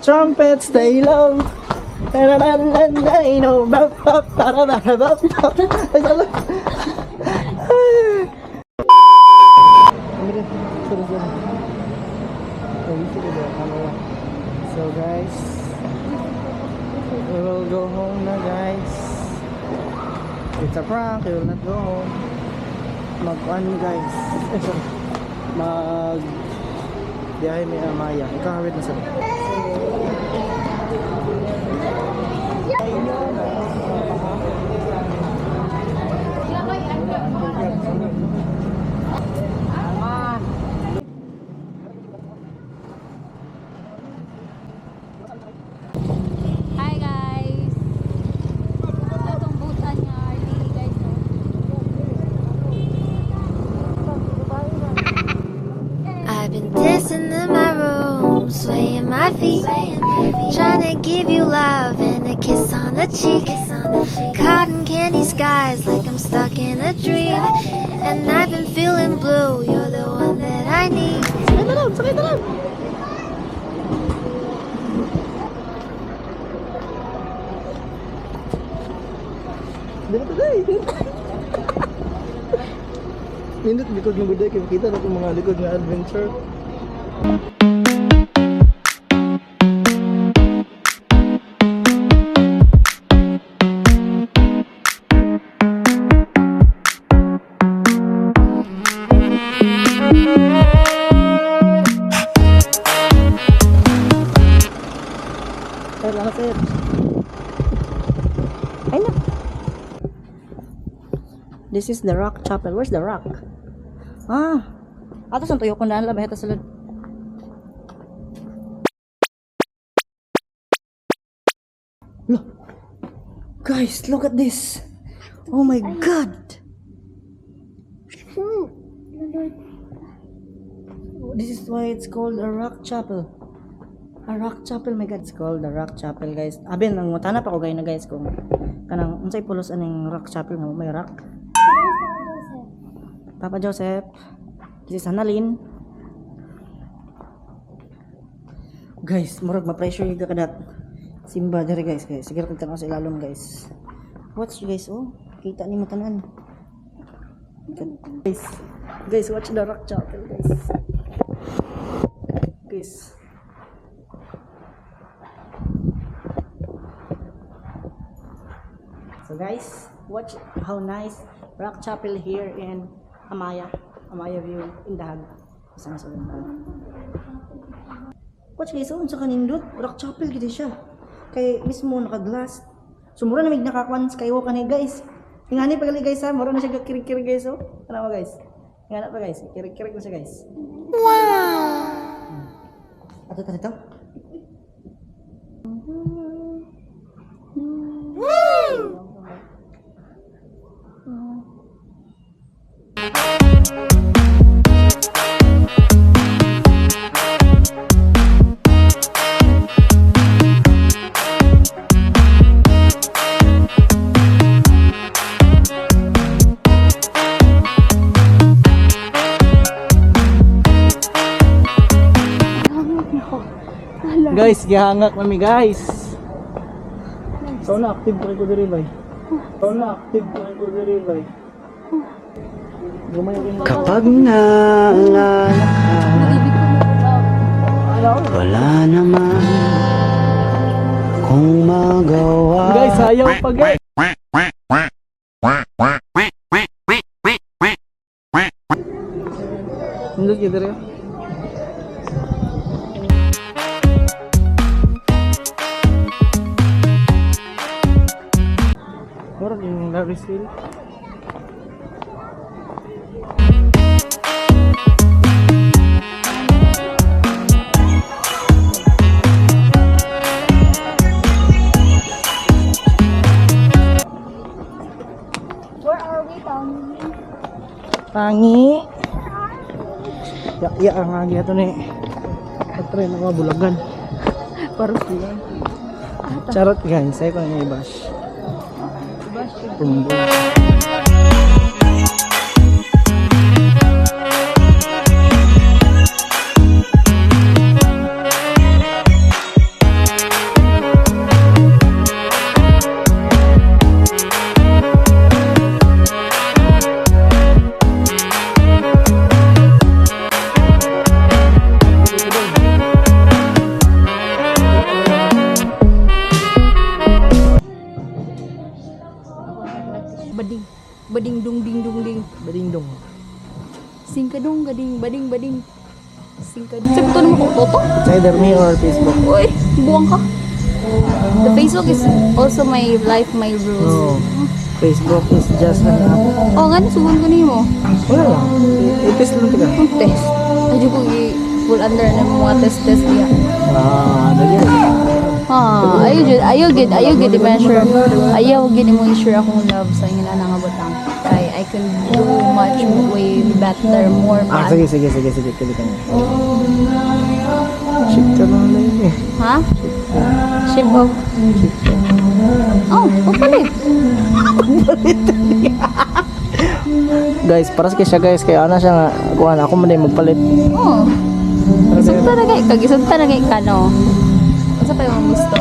trumpets they low. No, so guys, we will go home na guys. It's a prank, we will not go home. Mag-on guys. Biyahe may Amaya. Ikahawid na sa Hi guys. Itong butan niya Arlie guys. I've been dancing in my room, swaying my feet, trying to give you love and a kiss on the cheek. Cotton candy skies like I'm stuck in a dream, and I've been feeling blue. You're the one that I need. Sakay na lang! Dito today! Nindot likod ng buday kaya kita na itong mga likod ng adventure. Sir, lahat sir. Ay na. This is the rock chapel. Where's the rock? Ah. Ato sa tuyo ko na lang bahita sulod. Look. Guys, look at this. Oh my god. This is why it's called a rock chapel. A rock chapel, my god, it's called the rock chapel, guys. Abin, ang matana pa ko gay na guys kung kanang unsay pulos aning rock chapel nga may rock. Papa Joseph. This is Annalyn. Guys, murag ma-pressure yung kadat. Simba diri guys, guys. Sige kung tanaw sa ilalom guys. Watch guys, oh. Kita ni mo tanan. Guys, watch the rock chapel, guys. Guys. So guys, watch how nice rock chapel here in Amaya view in Dahag. Sana sa watch guys, unsa kanindot rock chapel gid siya. Kay mismo naka-glass. So mura na mig nakakuan skywalk ani guys. Ingani pa gali guys ha, mura na siya kirig-kirig guys oh. Ano ba guys? Ingana pa guys, kirig-kirig na siya guys. Wow. Ato dito. Guys, gihangak kami guys. So na active ko diri bay. Kapag naalala ka, wala naman kung magawa. Guys, ayaw pa guys. Hindi kita rin. Murag yung Larry's Hill. Where are we, Tony? Tangi. Ya ang agi ato ni. Pagtry na mga bulagan. Para sila. Charot guys, ay ko na i-bash. Tumbo. Bading dung ding dung ding. Bading-dong. Singkadong gading bading bading. Singkadong. Sabi ko naman kung toto. It's either me or Facebook. Uy, buwang ka. The Facebook is also my life, my rules. No. Facebook is just an app. Oh, nga nasugon ko nimo. Wala lang. I-test lang tika. Ang test. Ay, ko full under na mga test niya. Dali. Ayaw gid i-measure. Ayaw gid mo i-share akong love sa inyo na nangabutang. Kay I can do much way better, more fast. Sige. Kali ka na. Shit ka lang na yun eh. Ha? Ship of... Oh, papalit. Guys, paras kay siya guys. Kaya ana siya nga. Kuhan ako man din magpalit. Oh. Isog talaga. Kag isog talaga ka, no? Ano pa yung gusto?